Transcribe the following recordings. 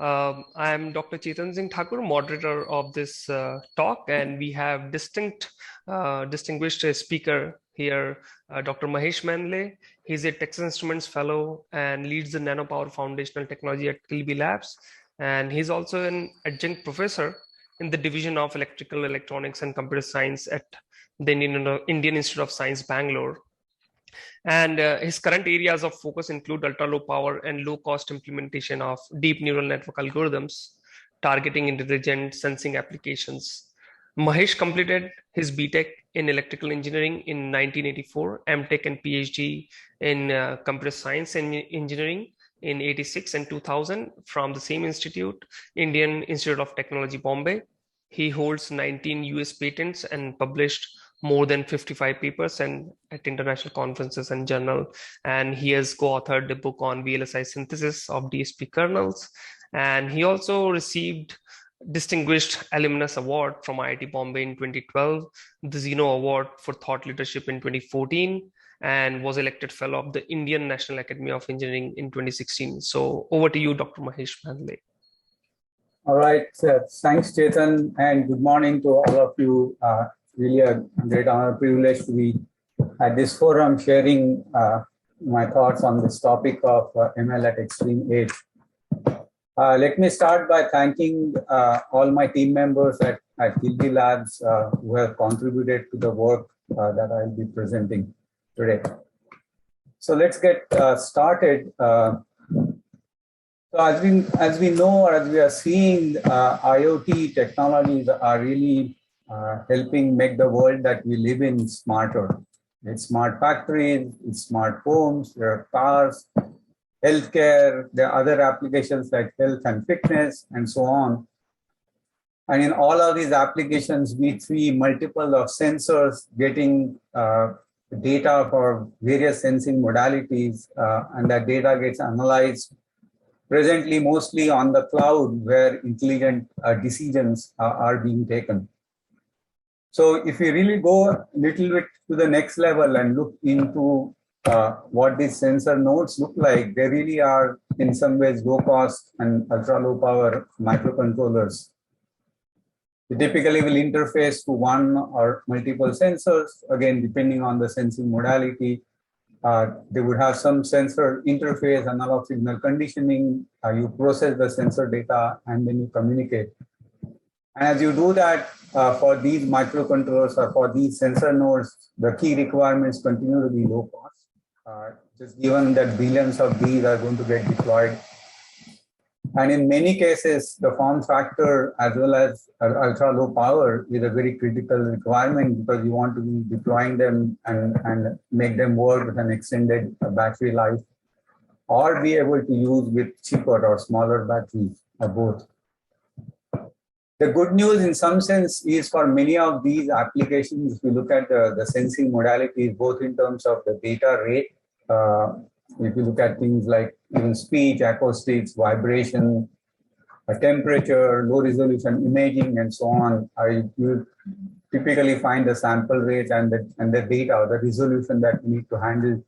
I am Dr. Chetan Singh Thakur, moderator of this talk, and we have distinguished speaker here, Dr. Mahesh Mehendale. He's a Texas Instruments Fellow and leads the Nano-power foundational technology at Kilby Labs. And he's also an adjunct professor in the Division of Electrical, Electronics and Computer Science at the Indian Institute of Science, Bangalore. And his current areas of focus include ultra low power and low cost implementation of deep neural network algorithms targeting intelligent sensing applications. Mahesh completed his BTech in electrical engineering in 1984, MTech and PhD in computer science and engineering in 86 and 2000 from the same institute, Indian Institute of Technology, Bombay. He holds 19 US patents and published more than 55 papers and at international conferences and journal. And he has co-authored a book on VLSI synthesis of DSP kernels. And he also received Distinguished Alumnus Award from IIT Bombay in 2012, the Zeno Award for Thought Leadership in 2014, and was elected fellow of the Indian National Academy of Engineering in 2016. So over to you, Dr. Mahesh Mehendale. All right, thanks, Chetan, and good morning to all of you. Really a great honor, privilege to be at this forum sharing my thoughts on this topic of ML at extreme edge. Let me start by thanking all my team members at Kilby Labs who have contributed to the work that I'll be presenting today. So let's get started. So as we know, or as we are seeing, IoT technologies are really helping make the world that we live in smarter. It's smart factories, it's smart homes, there are cars, healthcare, there are other applications like health and fitness, and so on. And in all of these applications, we see multiple of sensors getting data for various sensing modalities, and that data gets analyzed presently mostly on the cloud where intelligent decisions are being taken. So if we really go a little bit to the next level and look into what these sensor nodes look like, they really are in some ways low cost and ultra low power microcontrollers. They typically will interface to one or multiple sensors, again, depending on the sensing modality. They would have some sensor interface, analog signal conditioning, you process the sensor data, and then you communicate. And as you do that, for these microcontrollers or for these sensor nodes, the key requirements continue to be low cost, just given that billions of these are going to get deployed. And in many cases, the form factor as well as ultra low power is a very critical requirement because you want to be deploying them and make them work with an extended battery life, or be able to use with cheaper or smaller batteries, or both. The good news in some sense is for many of these applications, if you look at the sensing modalities, both in terms of the data rate, if you look at things like even speech, acoustics, vibration, temperature, low resolution imaging, and so on, you typically find the sample rate and the data, the resolution that you need to handle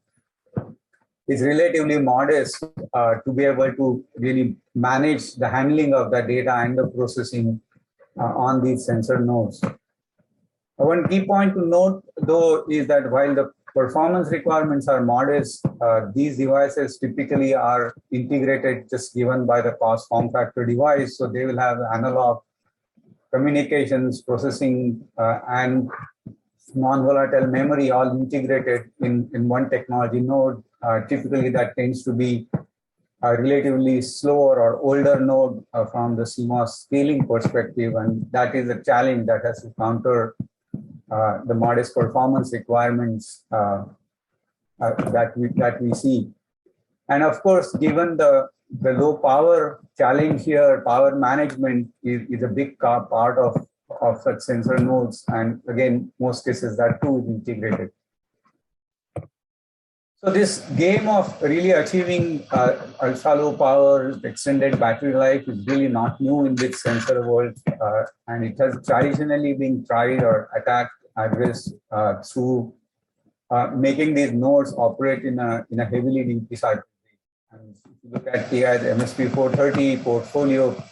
is relatively modest to be able to really manage the handling of the data and the processing on these sensor nodes. One key point to note, though, is that while the performance requirements are modest, these devices typically are integrated just given by the cost form factor device. So they will have analog communications, processing, and non-volatile memory all integrated in one technology node. Typically, that tends to be a relatively slower or older node from the CMOS scaling perspective, and that is a challenge that has to counter the modest performance requirements that we see. And of course, given the low power challenge here, power management is a big part of such sensor nodes. And again, most cases that too is integrated. So this game of really achieving ultra low power, extended battery life is really not new in this sensor world. And it has traditionally been tried or addressed through making these nodes operate in a heavily duty cycle. And if you look at TI's MSP 430 portfolio,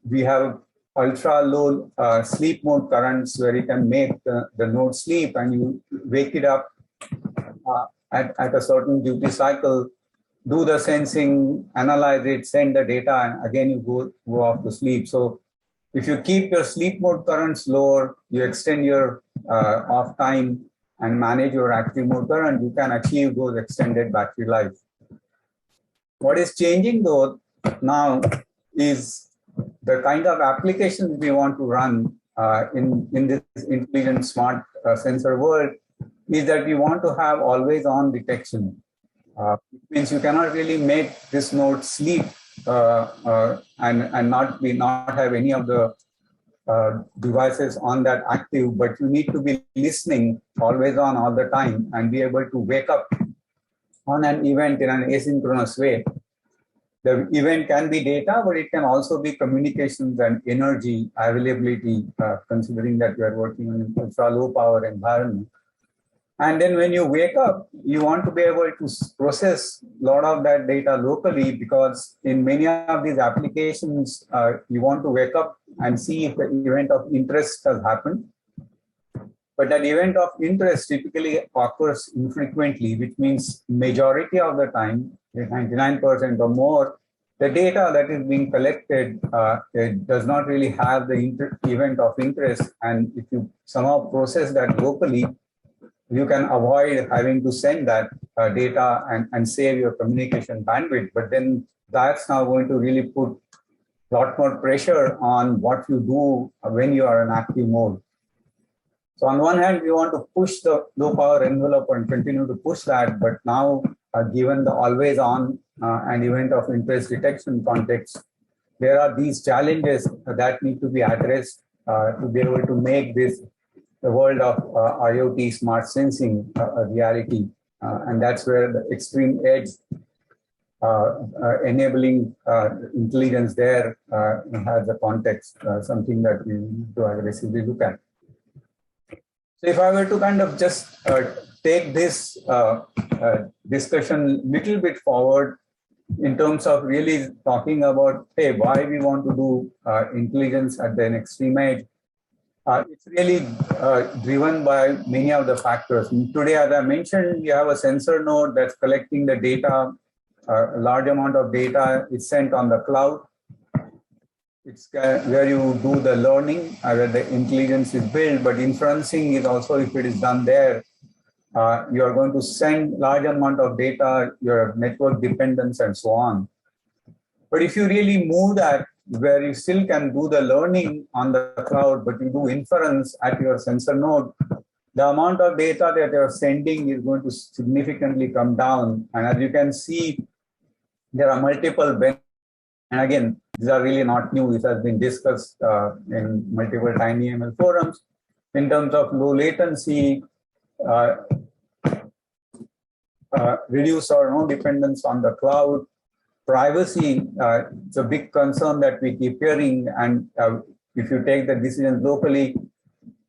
we have ultra low sleep mode currents where you can make the node sleep and you wake it up at a certain duty cycle, do the sensing, analyze it, send the data, and again you go off to sleep. So if you keep your sleep mode currents lower, you extend your off time and manage your active mode current, you can achieve those extended battery life. What is changing though now is the kind of applications we want to run in this intelligent smart sensor world is that we want to have always on detection. It means you cannot really make this node sleep and not have any of the devices on that active, but you need to be listening always on all the time and be able to wake up on an event in an asynchronous way. The event can be data, but it can also be communications and energy availability, considering that we are working on an ultra low power environment. And then when you wake up, you want to be able to process a lot of that data locally, because in many of these applications, you want to wake up and see if the event of interest has happened. But that event of interest typically occurs infrequently, which means majority of the time, 99% or more, the data that is being collected it does not really have the event of interest. And if you somehow process that locally, you can avoid having to send that data and save your communication bandwidth. But then that's now going to really put a lot more pressure on what you do when you are in active mode. So on one hand, we want to push the low power envelope and continue to push that. But now, given the always on and event of interest detection context, there are these challenges that need to be addressed to be able to make this the world of IoT smart sensing a reality. And that's where the extreme edge enabling intelligence there has a context, something that we need to aggressively look at. So if I were to kind of just take this discussion a little bit forward in terms of really talking about, hey, why we want to do intelligence at the extreme edge, it's really driven by many of the factors. And today, as I mentioned, you have a sensor node that's collecting the data. A large amount of data is sent on the cloud. It's where you do the learning, where the intelligence is built, but inferencing is also, if it is done there, you are going to send large amount of data, your network dependence, and so on. But if you really move that, where you still can do the learning on the cloud, but you do inference at your sensor node, the amount of data that you're sending is going to significantly come down. And as you can see, there are multiple benefits. And again, these are really not new. This has been discussed in multiple tinyML forums in terms of low latency, reduce or no dependence on the cloud. Privacy, it's a big concern that we keep hearing. And if you take the decisions locally,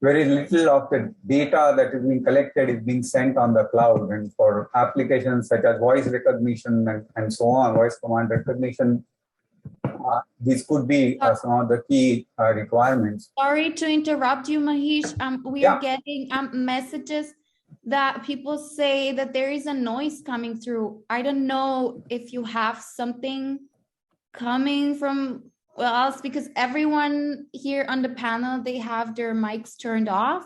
very little of the data that is being collected is being sent on the cloud. And for applications such as voice recognition and so on, voice command recognition, these could be some of the key requirements. Sorry to interrupt you, Mahesh. We are getting messages that people say that there is a noise coming through. I don't know if you have something coming from else, because everyone here on the panel, they have their mics turned off.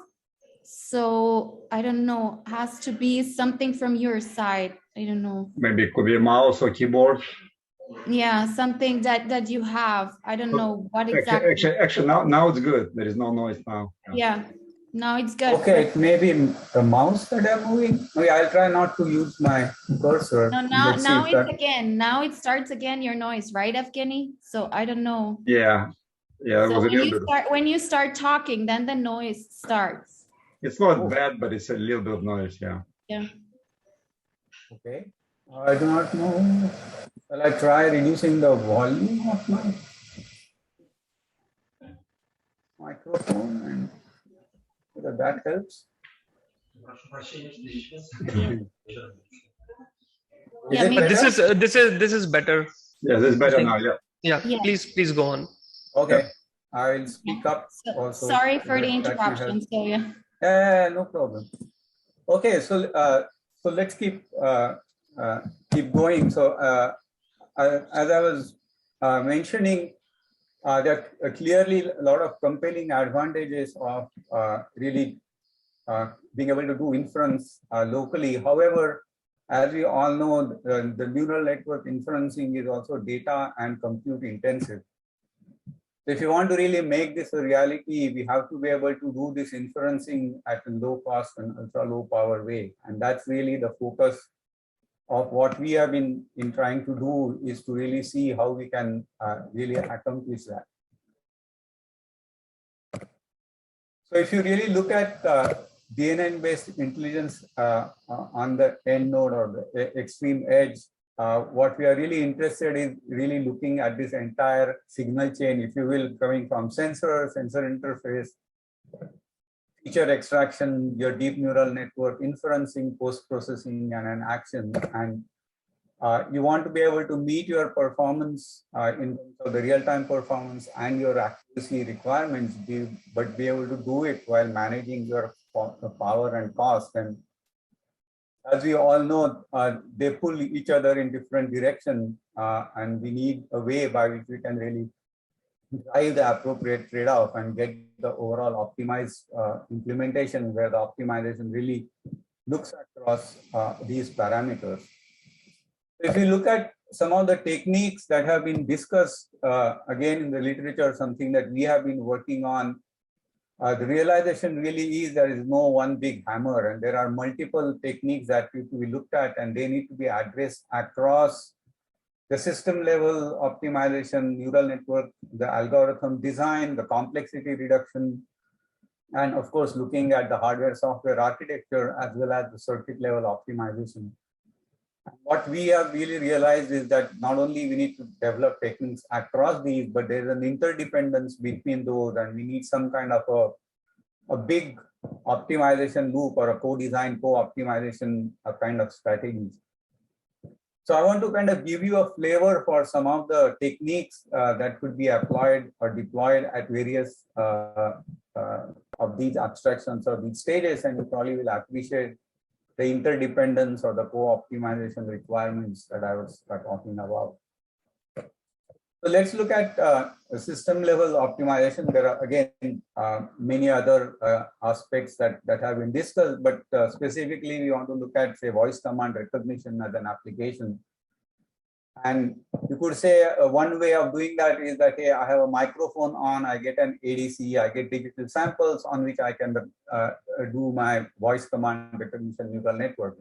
So I don't know, has to be something from your side. I don't know. Maybe it could be a mouse or keyboard. Yeah, something that you have. I don't know what exactly. Actually, now it's good. There is no noise now. Yeah. Now it's good. Okay, it may be the mouse that I'm moving. Okay, I'll try not to use my cursor. No, now it's again. Now it starts again, your noise, right, Evgeny? So I don't know. Yeah. So when you start talking, then the noise starts. It's not bad, but it's a little bit of noise, yeah. Yeah. Okay. I do not know. Shall I try reducing the volume of my microphone and whether that helps? Is Yeah, it maybe. better? This is better. Yes, it's I better think. now. Yeah. Yeah, Yeah. please go on. Okay, I will Yeah. speak up So, also. sorry for the That may help. interruption. So yeah. No problem. Okay, so let's keep going. So as I was mentioning, there are clearly a lot of compelling advantages of really being able to do inference locally. However, as we all know, the neural network inferencing is also data and compute intensive. If you want to really make this a reality, we have to be able to do this inferencing at a low cost and ultra low power way. And that's really the focus of what we have been trying to do, is to really see how we can really accomplish that. So if you really look at DNN-based intelligence on the end node or the extreme edge, what we are really interested in really looking at this entire signal chain, if you will, coming from sensor interface, feature extraction, your deep neural network, inferencing, post-processing, and an action. And you want to be able to meet your performance in terms of the real-time performance and your accuracy requirements, but be able to do it while managing your power and cost. And as we all know, they pull each other in different directions, and we need a way by which we can really drive the appropriate trade-off and get the overall optimized implementation, where the optimization really looks across these parameters. If you look at some of the techniques that have been discussed, again in the literature, something that we have been working on, the realization really is there is no one big hammer, and there are multiple techniques that need to be looked at, and they need to be addressed across the system level optimization, neural network, the algorithm design, the complexity reduction, and of course, looking at the hardware software architecture as well as the circuit level optimization. What we have really realized is that not only we need to develop techniques across these, but there's an interdependence between those, and we need some kind of a big optimization loop or a co-design, co-optimization kind of strategies. So I want to kind of give you a flavor for some of the techniques that could be applied or deployed at various of these abstractions or these stages, and you probably will appreciate the interdependence or the co-optimization requirements that I was talking about. So let's look at system level optimization. There are again many other aspects that have been discussed, but specifically we want to look at, say, voice command recognition as an application. And you could say one way of doing that is that, hey, I have a microphone on, I get an ADC, I get digital samples on which I can do my voice command recognition neural network.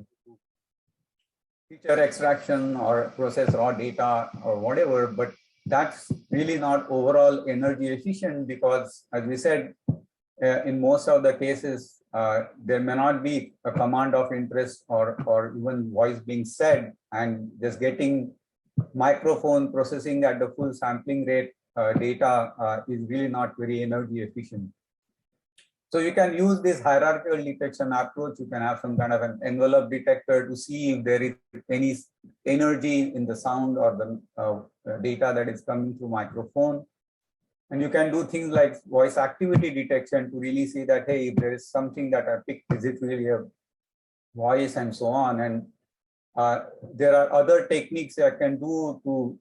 Feature extraction or process raw data or whatever, but that's really not overall energy efficient, because as we said, in most of the cases, there may not be a command of interest or even voice being said, and just getting microphone processing at the full sampling rate data is really not very energy efficient. So you can use this hierarchical detection approach. You can have some kind of an envelope detector to see if there is any energy in the sound or the data that is coming through microphone. And you can do things like voice activity detection to really see that, hey, if there is something that I picked, is it really a voice, and so on. And there are other techniques I can do to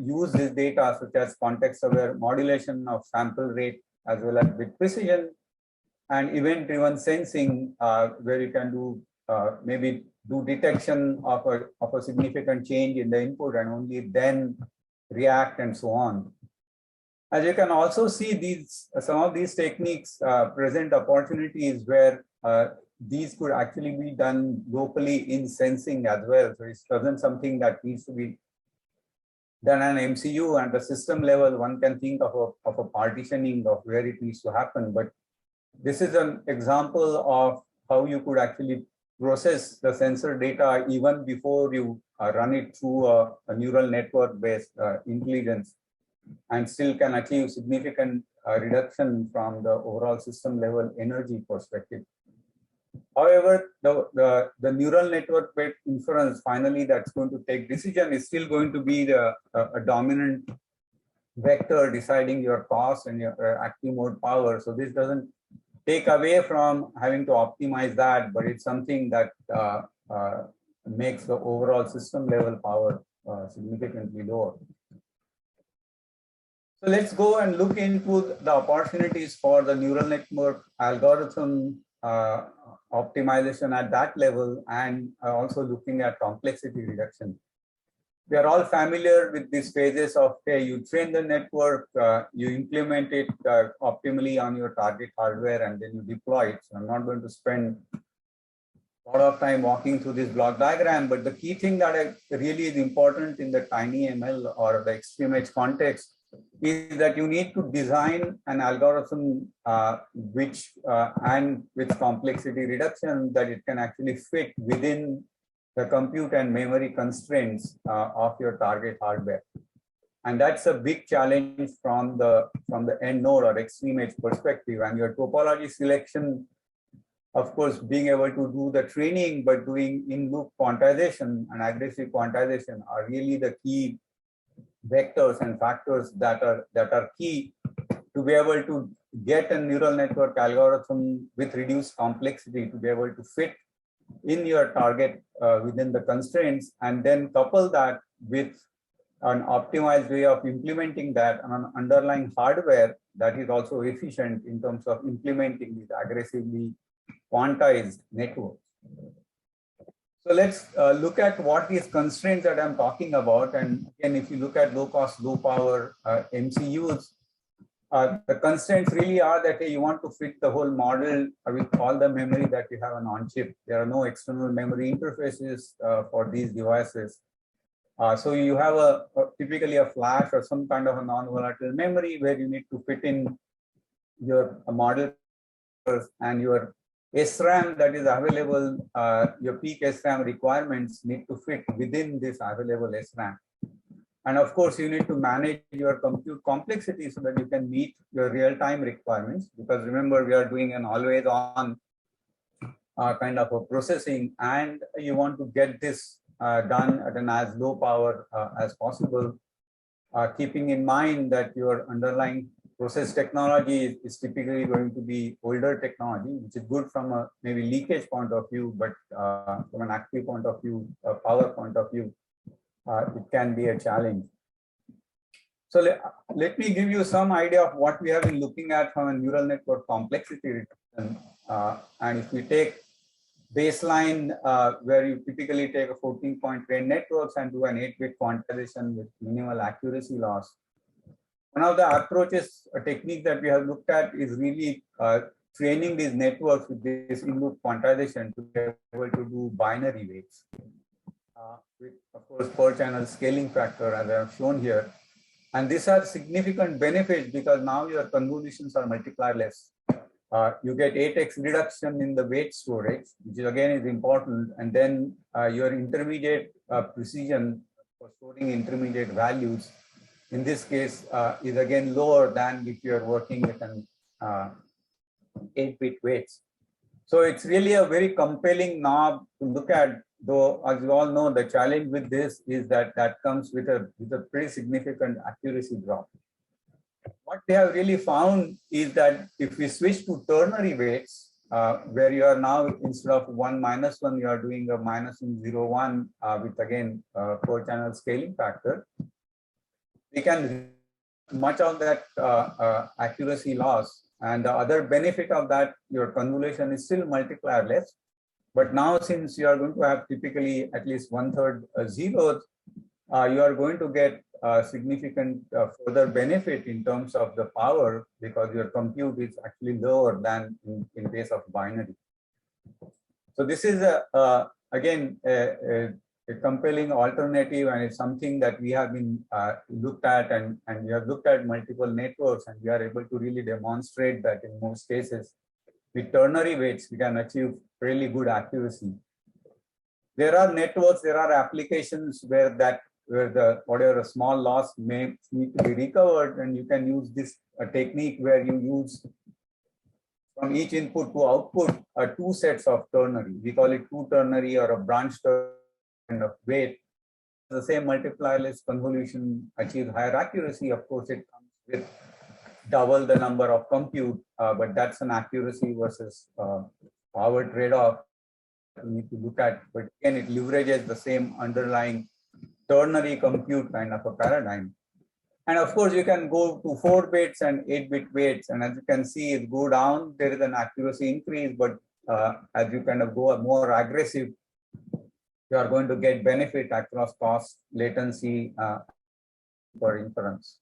use this data, such as context-aware modulation of sample rate as well as bit precision, and event-driven sensing, where you can do maybe do detection of a significant change in the input and only then react, and so on. As you can also see, some of these techniques present opportunities where these could actually be done locally in sensing as well. So it wasn't something that needs to be done on MCU. And the system level, one can think of a partitioning of where it needs to happen. But this is an example of how you could actually process the sensor data even before you run it through a neural network-based intelligence, and still can achieve significant reduction from the overall system level energy perspective. However, the neural network based inference finally that's going to take decision is still going to be a dominant vector deciding your cost and your active mode power. So this doesn't take away from having to optimize that, but it's something that makes the overall system level power significantly lower. So let's go and look into the opportunities for the neural network algorithm optimization at that level, and also looking at complexity reduction. We are all familiar with these phases of, hey, you train the network, you implement it optimally on your target hardware, and then you deploy it. So I'm not going to spend a lot of time walking through this block diagram, but the key thing that really is important in the tinyML or the ExtremeEdge context is that you need to design an algorithm and with complexity reduction that it can actually fit within the compute and memory constraints of your target hardware. And that's a big challenge from the end node or ExtremeEdge perspective. And your topology selection, of course, being able to do the training, but doing in-loop quantization and aggressive quantization are really the key vectors and factors that are key to be able to get a neural network algorithm with reduced complexity to be able to fit in your target within the constraints, and then couple that with an optimized way of implementing that on an underlying hardware that is also efficient in terms of implementing these aggressively quantized networks. So let's look at what these constraints that I'm talking about. And again, if you look at low cost, low power MCUs, the constraints really are that you want to fit the whole model with all the memory that you have on chip. There are no external memory interfaces for these devices. So you have typically a flash or some kind of a non-volatile memory where you need to fit in your model and your SRAM that is available, your peak SRAM requirements need to fit within this available SRAM. And of course, you need to manage your compute complexity so that you can meet your real-time requirements. Because remember, we are doing an always-on kind of a processing, and you want to get this done at an as low power as possible, keeping in mind that your underlying process technology is typically going to be older technology, which is good from a maybe leakage point of view, but from an active point of view, power point of view, it can be a challenge. So let me give you some idea of what we have been looking at from a neural network complexity reduction. And if we take baseline, where you typically take a 14-point trained networks and do an 8-bit quantization with minimal accuracy loss. One of the approaches, a technique that we have looked at is really training these networks with this in-loop quantization to be able to do binary weights. With, of course, per channel scaling factor, as I have shown here. And this has significant benefits because now your convolutions are multiplierless. You get 8x reduction in the weight storage, which again is important. And then your intermediate precision for storing intermediate values, in this case, is again lower than if you're working with an 8-bit weights. So it's really a very compelling knob to look at, though, as you all know, the challenge with this is that comes with a pretty significant accuracy drop. What they have really found is that if we switch to ternary weights, where you are now, instead of 1 minus 1, you are doing a minus 0, 1 with again per channel scaling factor, we can much of that accuracy loss. And the other benefit of that, your convolution is still multiplierless. But now, since you are going to have typically at least 1/3 zeros, you are going to get significant further benefit in terms of the power, because your compute is actually lower than in case of binary. So this is again a compelling alternative, and it's something that we have been looked at, and we have looked at multiple networks, and we are able to really demonstrate that in most cases with ternary weights we can achieve really good accuracy. There are networks, there are applications where whatever a small loss may need to be recovered, and you can use this technique where you use from each input to output are two sets of ternary. We call it two ternary or a branch ternary kind of weight. The same multiplier convolution achieves higher accuracy. Of course, it comes with double the number of compute, but that's an accuracy versus power trade-off we need to look at. But again, it leverages the same underlying ternary compute kind of a paradigm. And of course, you can go to 4 bits and 8-bit weights. And as you can see, it go down, there is an accuracy increase, but as you kind of go more aggressive, you are going to get benefit across cost, latency, for inference.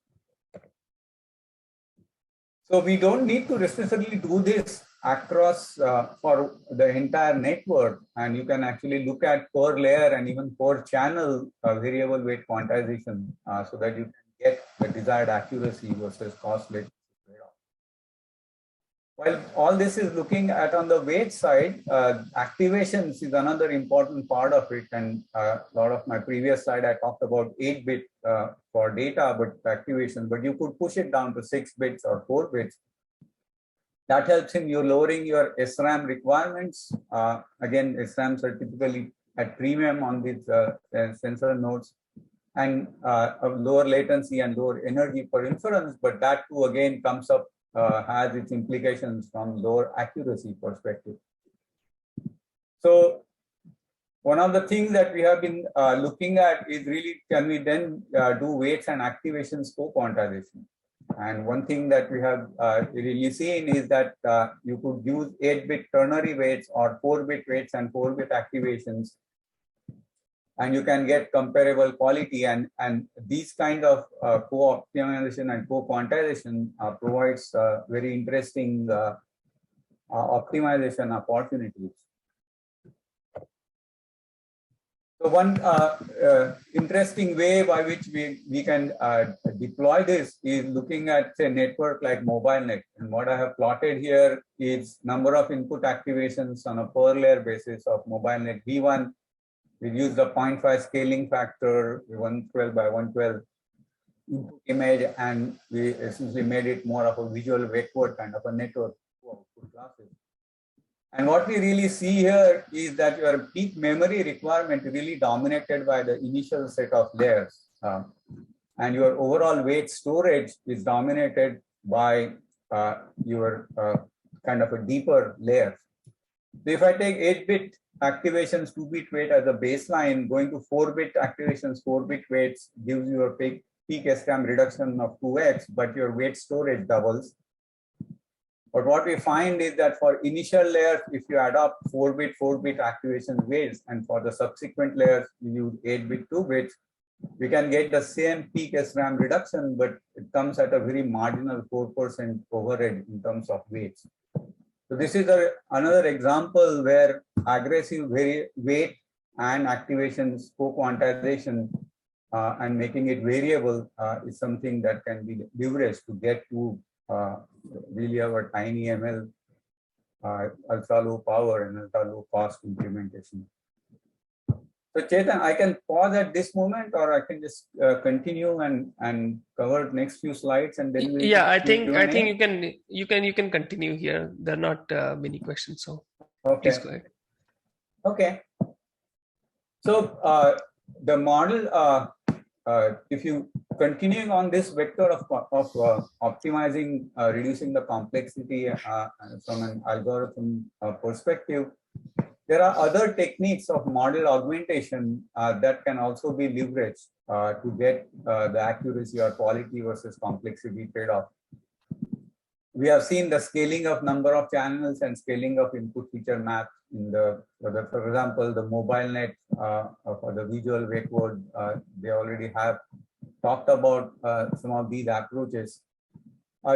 So we don't need to necessarily do this across for the entire network, and you can actually look at per layer and even per channel variable weight quantization so that you can get the desired accuracy versus cost latency trade-off. While all this is looking at on the weight side, activations is another important part of it, and a lot of my previous slide I talked about 8-bit for data, but activation, but you could push it down to 6 bits or 4 bits. That helps in you lowering your SRAM requirements. Again, SRAMs are typically at premium on these sensor nodes, and of lower latency and lower energy per inference, but that too again comes up, has its implications from lower accuracy perspective. So one of the things that we have been looking at is really, can we then do weights and activations co-quantization? And one thing that we have really seen is that you could use 8-bit ternary weights or 4-bit weights and 4-bit activations, and you can get comparable quality. And these kind of co-optimization and co-quantization provides very interesting optimization opportunities. So one interesting way by which we can deploy this is looking at a network like MobileNet. And what I have plotted here is number of input activations on a per layer basis of MobileNet V1. We use the 0.5 scaling factor, 112 by 112 input image, and we essentially made it more of a visual vector kind of a network for classes. And what we really see here is that your peak memory requirement is really dominated by the initial set of layers. And your overall weight storage is dominated by your kind of a deeper layers. So if I take 8-bit activations, 2-bit weight as a baseline, going to 4-bit activations, 4-bit weights gives you a peak SRAM reduction of 2x, but your weight storage doubles. But what we find is that for initial layers, if you adopt 4-bit activation weights, and for the subsequent layers, you use 8-bit 2 bits, we can get the same peak SRAM reduction, but it comes at a very marginal 4% overhead in terms of weights. So this is another example where aggressive weight and activations co-quantization and making it variable is something that can be leveraged to get to really our tinyML, ultra low power and ultra low cost implementation. So Chetan, I can pause at this moment, or I can just continue and cover next few slides, and then we'll I think you can continue here. There are not many questions, so okay. Please go ahead. Okay. So the model, if you continuing on this vector of optimizing, reducing the complexity from an algorithm perspective, there are other techniques of model augmentation that can also be leveraged to get the accuracy or quality versus complexity trade-off. We have seen the scaling of number of channels and scaling of input feature maps in for example, the MobileNet for the visual vector, they already have talked about some of these approaches.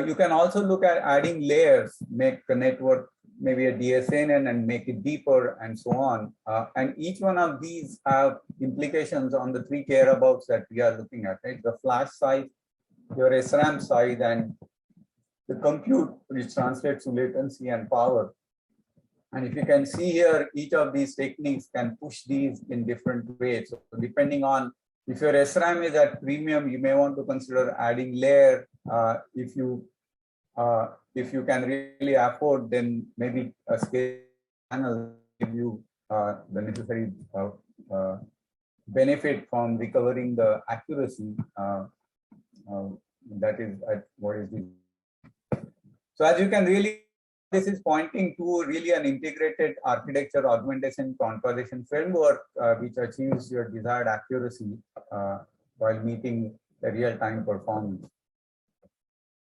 You can also look at adding layers, make the network maybe a DSNN and make it deeper and so on. And each one of these have implications on the 3 careabouts that we are looking at, right? The flash size, your SRAM size, and the compute, which translates to latency and power. And if you can see here, each of these techniques can push these in different ways. So depending on if your SRAM is at premium, you may want to consider adding layer. If you if you can really afford, then maybe a scale panel give you the necessary benefit from recovering the accuracy that is at what is the. So as you can really, this is pointing to really an integrated architecture augmentation quantization framework which achieves your desired accuracy while meeting the real-time performance.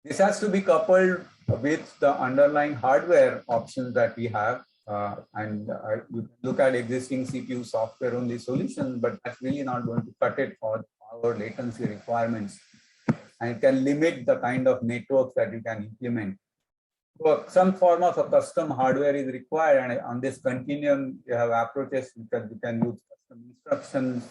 This has to be coupled with the underlying hardware options that we have. You can look at existing CPU software only solutions, but that's really not going to cut it for our latency requirements. And it can limit the kind of networks that you can implement. So some form of a custom hardware is required, and on this continuum, you have approaches because you can use custom instructions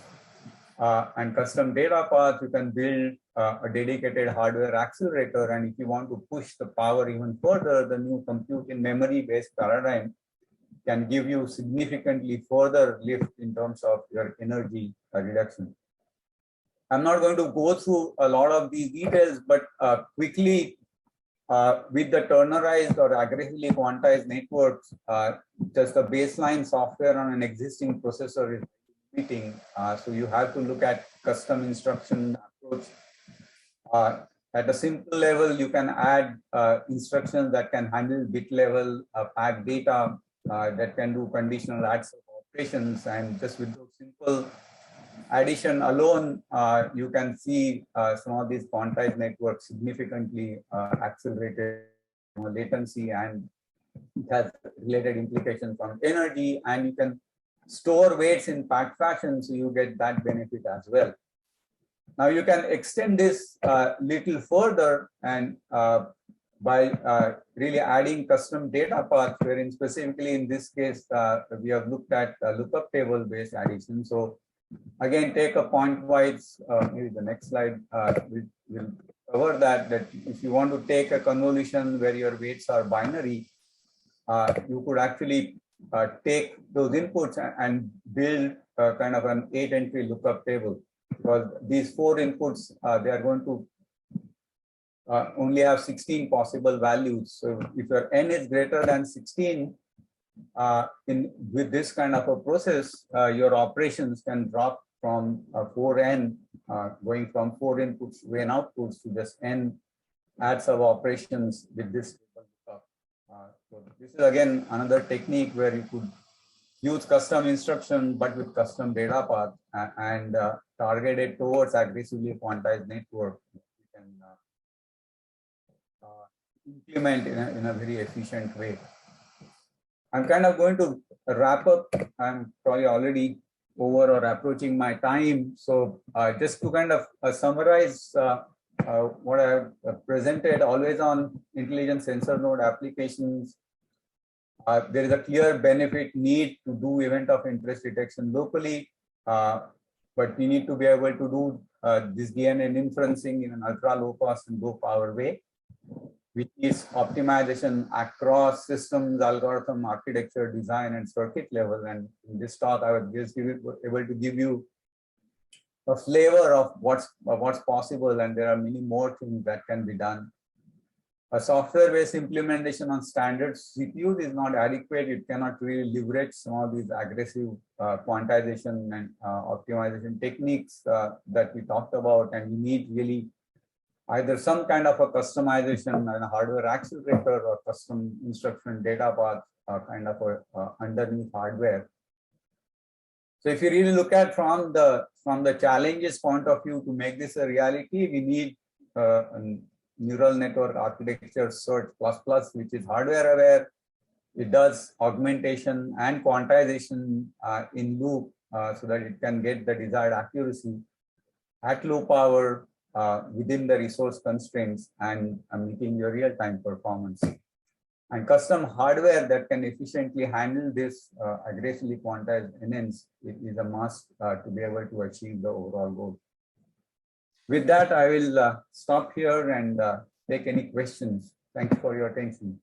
and custom data paths. You can build a dedicated hardware accelerator, and if you want to push the power even further, the new compute in memory-based paradigm can give you significantly further lift in terms of your energy reduction. I'm not going to go through a lot of these details, but quickly, with the turnerized or aggressively quantized networks, just the baseline software on an existing processor is limiting. So you have to look at custom instruction approach. At a simple level, you can add instructions that can handle bit level pack data that can do conditional adds operations, and just with those simple addition alone, you can see some of these quantized networks significantly accelerated latency, and it has related implications on energy, and you can store weights in packed fashion, so you get that benefit as well. Now you can extend this little further, and by really adding custom data paths, wherein specifically in this case, we have looked at lookup table based addition. So again, take a point-wise, maybe the next slide will cover that if you want to take a convolution where your weights are binary, you could actually take those inputs and build kind of an 8-entry lookup table, because these 4 inputs, they are going to only have 16 possible values. So if your n is greater than 16, with this kind of a process, your operations can drop from 4n, going from 4 inputs to n outputs, to just n adds of operations with this lookup. So this is again another technique where you could use custom instruction, but with custom data path and target it towards aggressively quantized network. You can implement in a very efficient way. I'm kind of going to wrap up. I'm probably already over or approaching my time. So just to kind of summarize what I have presented, always on intelligent sensor node applications, there is a clear benefit need to do event of interest detection locally, but we need to be able to do this DNN inferencing in an ultra low cost and low power way, which is optimization across systems, algorithm, architecture, design, and circuit level. And in this talk, I was just able to give you a flavor of what's possible, and there are many more things that can be done. A software-based implementation on standard CPUs is not adequate. It cannot really leverage some of these aggressive quantization and optimization techniques that we talked about, and we need really either some kind of a customization and a hardware accelerator or custom instruction data path kind of a underneath hardware. So if you really look at from the challenges point of view to make this a reality, we need a neural network architecture search plus, which is hardware aware. It does augmentation and quantization in loop so that it can get the desired accuracy at low power within the resource constraints and meeting your real-time performance. And custom hardware that can efficiently handle this aggressively quantized NNs is a must to be able to achieve the overall goal. With that, I will stop here and take any questions. Thank you for your attention.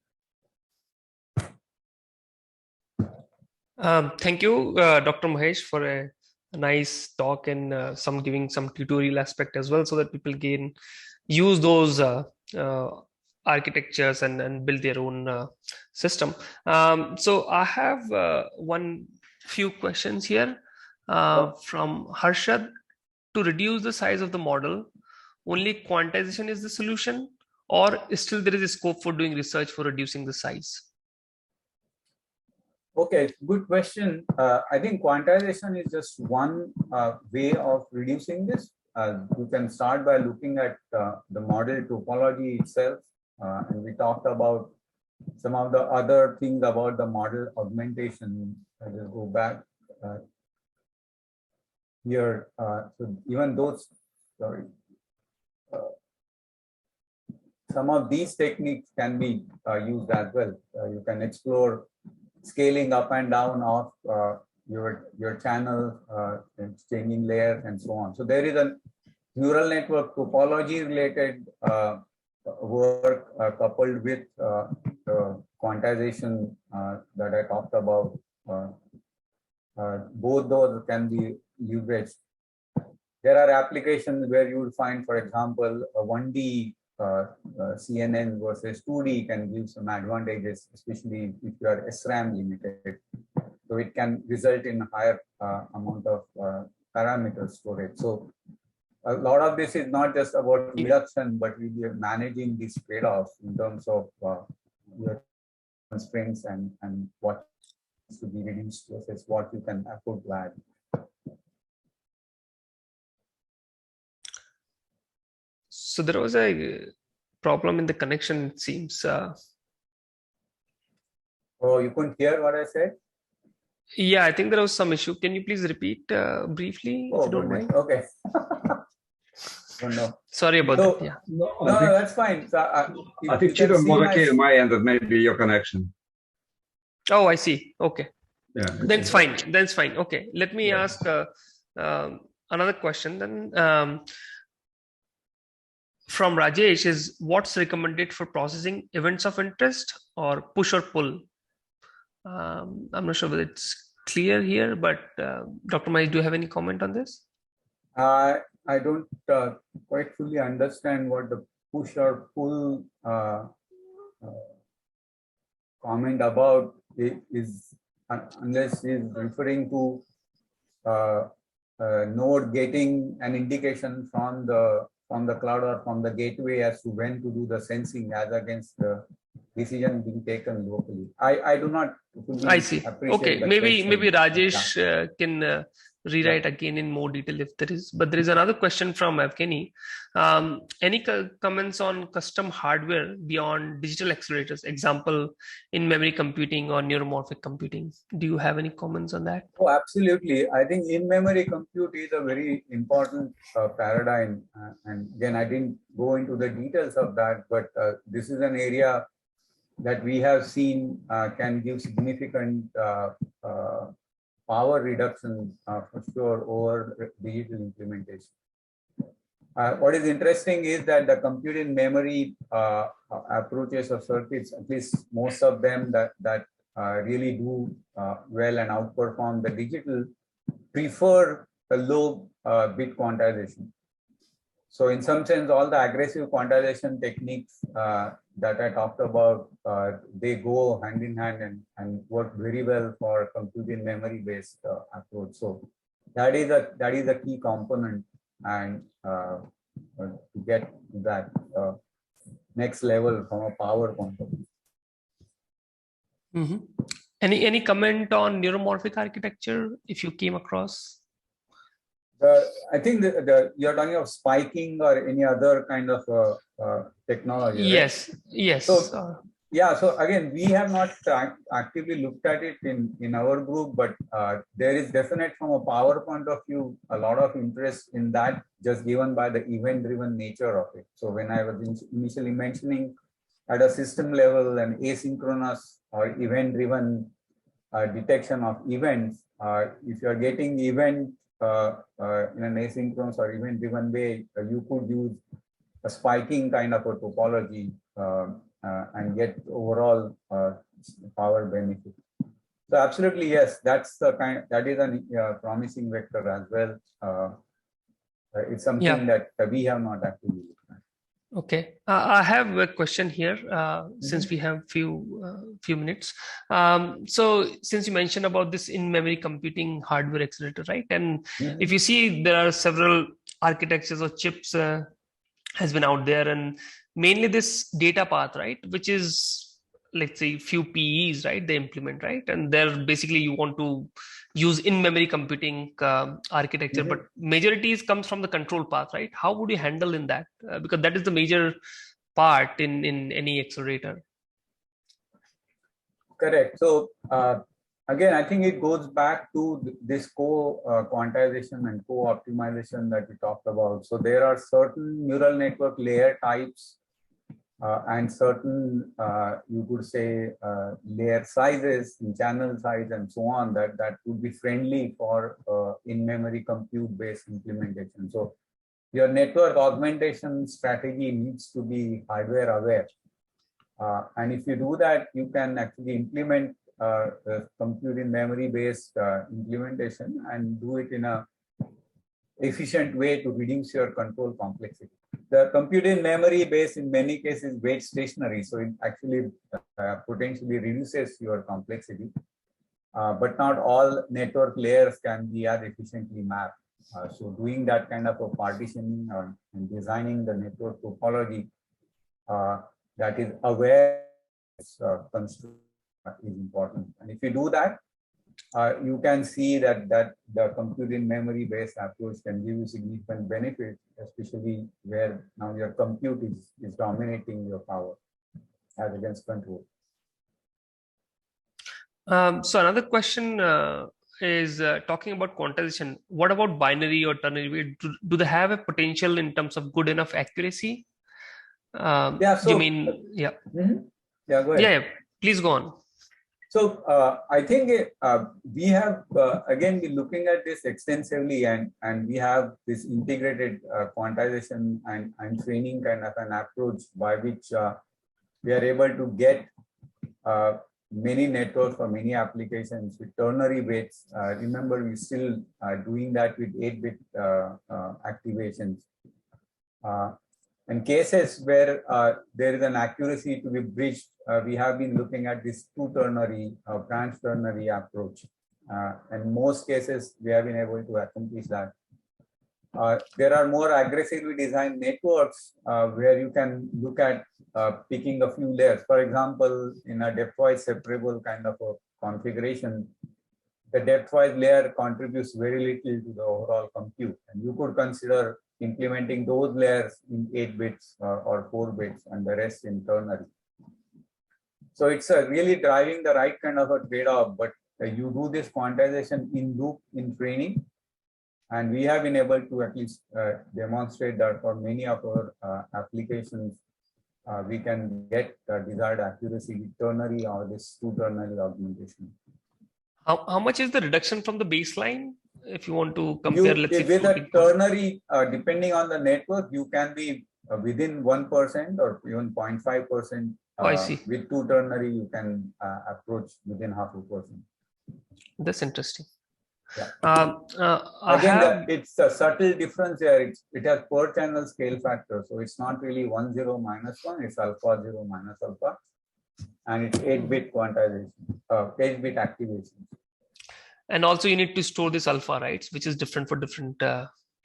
Thank you, Dr. Mahesh, for a nice talk and giving some tutorial aspect as well, so that people can use those architectures and build their own system. So I have one few questions here from Harshad. To reduce the size of the model, only quantization is the solution, or still there is a scope for doing research for reducing the size? Okay, good question. I think quantization is just one way of reducing this. You can start by looking at the model topology itself. And we talked about some of the other things about the model augmentation. I will go back here. So even those, sorry, some of these techniques can be used as well. You can explore scaling up and down of your channel, changing layers and so on. So there is a neural network topology related work coupled with the quantization that I talked about. Both those can be leveraged. There are applications where you will find, for example, a 1D CNN versus 2D can give some advantages, especially if you are SRAM limited. So it can result in a higher amount of parameter storage. So a lot of this is not just about reduction, but we are managing these trade-offs in terms of your constraints and what needs to be reduced versus what you can afford to add. So there was a problem in the connection, it seems. Oh, you couldn't hear what I said? Yeah, I think there was some issue. Can you please repeat briefly, if you don't mind? Okay. Oh, no. Sorry about that. Yeah. No, that's fine. So, I think Chetan was okay on my end, that maybe your connection. Oh, I see. Okay. Yeah. That's fine. That's fine. Okay. Let me ask another question then. From Rajesh is, what's recommended for processing events of interest or push or pull? I'm not sure whether it's clear here, but Dr. Mahesh, do you have any comment on this? I don't quite fully understand what the push or pull comment about is, unless is referring to node getting an indication from the cloud or from the gateway as to when to do the sensing as against the decision being taken locally. I do not fully I see. Okay, maybe Rajesh can rewrite again in more detail if there is. But there is another question from Evgeny. Any comments on custom hardware beyond digital accelerators? Example, in-memory computing or neuromorphic computing. Do you have any comments on that? Oh, absolutely. I think in-memory compute is a very important paradigm. And again, I didn't go into the details of that, but this is an area that we have seen can give significant power reduction for sure over digital implementation. What is interesting is that the compute in memory approaches of circuits, at least most of them that really do well and outperform the digital, prefer a low bit quantization. So in some sense, all the aggressive quantization techniques that I talked about, they go hand in hand and work very well for computing memory-based approach. So that is a key component, and to get that next level from a power point of view. Mm-hmm. Any comment on neuromorphic architecture if you came across? I think you're talking of spiking or any other kind of technology. Yes, right? Yes. So, yeah, so again, we have not actively looked at it in our group, but there is definite, from a power point of view, a lot of interest in that, just given by the event-driven nature of it. So when I was initially mentioning at a system level an asynchronous or event-driven detection of events, if you're getting event in an asynchronous or event-driven way, you could use a spiking kind of a topology and get overall power benefit. So absolutely, yes, that's the kind, that is a promising vector as well. It's something that we have not actively looked at. Okay, I have a question here since we have few minutes. So since you mentioned about this in-memory computing hardware accelerator, right? And if you see, there are several architectures or chips has been out there, and mainly this data path, right, which is, let's say, few PEs, right, they implement, right, and they're basically you want to use in-memory computing architecture, but majorities comes from the control path, right? How would you handle in that? Because that is the major part in any accelerator. Correct. So again, I think it goes back to this quantization and co-optimization that we talked about. So there are certain neural network layer types and certain, you could say, layer sizes, channel size, and so on that would be friendly for in-memory compute-based implementation. So your network augmentation strategy needs to be hardware aware. And if you do that, you can actually implement compute in memory based implementation and do it in a efficient way to reduce your control complexity. The compute in memory base in many cases weight stationary, so it actually potentially reduces your complexity. But not all network layers can be as efficiently mapped. So doing that kind of a partitioning and designing the network topology that is aware construct is important. And if you do that, you can see that the compute in memory based approach can give you significant benefits, especially where now your compute is dominating your power as against control. So another question is talking about quantization. What about binary or ternary? Do they have a potential in terms of good enough accuracy? Yeah. So you mean, yeah. Yeah, go ahead. Yeah, please go on. So I think we have again been looking at this extensively, and we have this integrated quantization and training kind of an approach by which we are able to get many networks for many applications with ternary weights. Remember, we're still doing that with 8-bit activations. In cases where there is an accuracy to be breached, we have been looking at this two-ternary branch ternary approach. In most cases, we have been able to accomplish that. There are more aggressively designed networks where you can look at picking a few layers. For example, in a depth-wise separable kind of a configuration, the depth-wise layer contributes very little to the overall compute. And you could consider implementing those layers in 8 bits or 4 bits and the rest in ternary. So it's really driving the right kind of a trade-off, but you do this quantization in loop in training. And we have been able to at least demonstrate that for many of our applications, we can get desired accuracy with ternary or this two-ternary augmentation. How much is the reduction from the baseline? If you want to compare, let's say, with a ternary, depending on the network, you can be within 1% or even 0.5%. I see. With two ternary, you can approach within 0.5%. That's interesting. Yeah. Again, it's a subtle difference here. It has per channel scale factor, so it's not really 1 0 minus 1. It's alpha 0 minus alpha, and it's 8-bit quantization, 8-bit activation. And also, you need to store this alpha, right? Which is different for different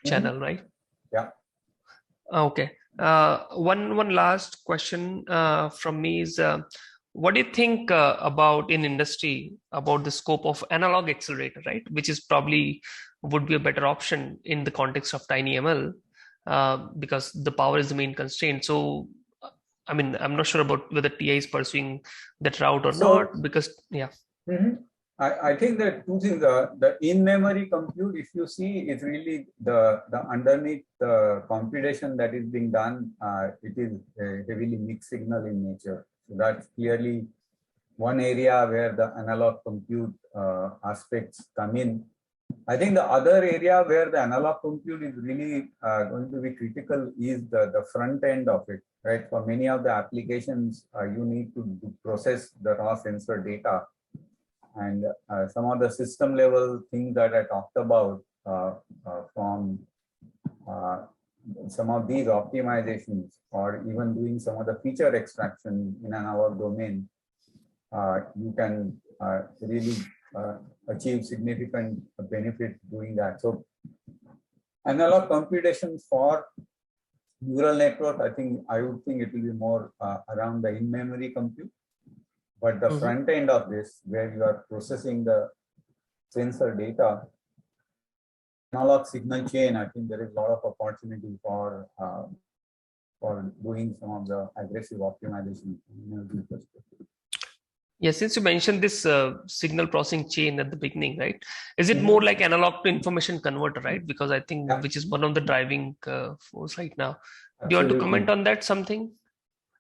channel, right? Yeah. Okay. One last question from me is, what do you think about in industry about the scope of analog accelerator, right? Which is probably would be a better option in the context of tinyML because the power is the main constraint. So, I mean, I'm not sure about whether TI is pursuing that route or not because, yeah. I think that two things. The in-memory compute, if you see, is really the underneath the computation that is being done. It is heavily mixed signal in nature. So that's clearly one area where the analog compute aspects come in. I think the other area where the analog compute is really going to be critical is the front end of it, right? For many of the applications, you need to process the raw sensor data. And some of the system level things that I talked about from some of these optimizations or even doing some of the feature extraction in an analog domain, you can really achieve significant benefit doing that. So analog computation for neural network, I would think it will be more around the in-memory compute. But the front end of this, where you are processing the sensor data, analog signal chain, I think there is a lot of opportunity for doing some of the aggressive optimization. Yeah, since you mentioned this signal processing chain at the beginning, right? Is it more like analog to information converter, right? Because I think which is one of the driving force right now. Absolutely. Do you want to comment on that something?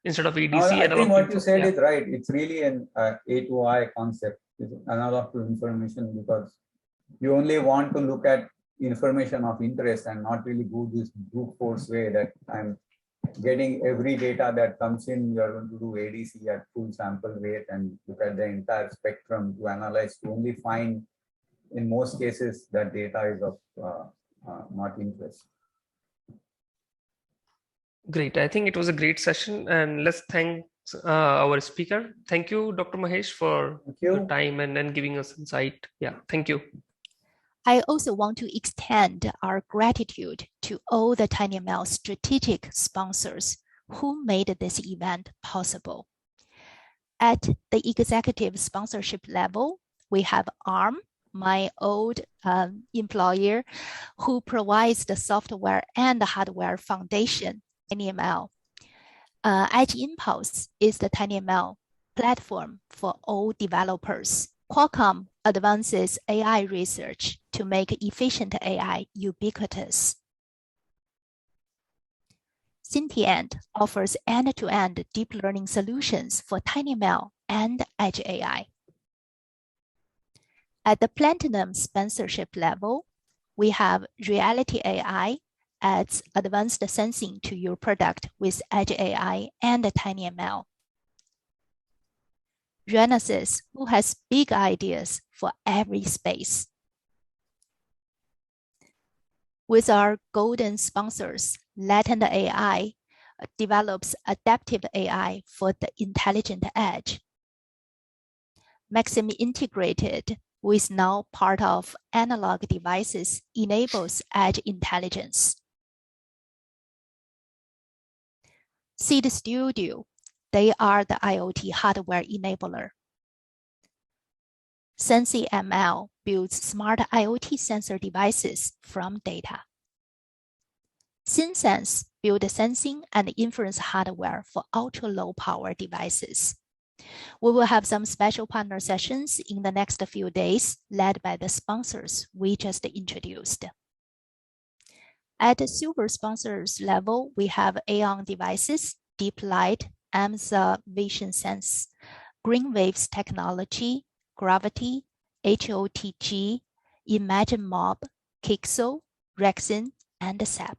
Instead of ADC, no, I think what you said is right. It's really an A to I concept, analog to information, because you only want to look at information of interest and not really go this brute force way that I'm getting every data that comes in. You're going to do ADC at full sample weight and look at the entire spectrum to analyze, to only find, in most cases, that data is of not interest. Great. I think it was a great session, and let's thank our speaker. Thank you, Dr. Mahesh, for your time and giving us insight. Yeah, thank you. I also want to extend our gratitude to all the tinyML strategic sponsors who made this event possible. At the executive sponsorship level, we have ARM, my old employer, who provides the software and the hardware foundation, tinyML. Edge Impulse is the tinyML platform for all developers. Qualcomm advances AI research to make efficient AI ubiquitous. Sentient offers end-to-end deep learning solutions for tinyML and Edge AI. At the Platinum sponsorship level, we have Reality AI adds advanced sensing to your product with Edge AI and tinyML. Renesas, who has big ideas for every space. With our golden sponsors, Latent AI develops adaptive AI for the intelligent edge. Maxim Integrated, who is now part of Analog Devices, enables edge intelligence. Seed Studio, they are the IoT hardware enabler. tinyML builds smart IoT sensor devices from data. SynSense builds sensing and inference hardware for ultra-low power devices. We will have some special partner sessions in the next few days, led by the sponsors we just introduced. At the silver sponsors level, we have Aeon Devices, Deep Light, AMSA Vision Sense, Greenwaves Technology, Gravity, HOTG, Imagine Mob, Kixel, Rexin, and SAP.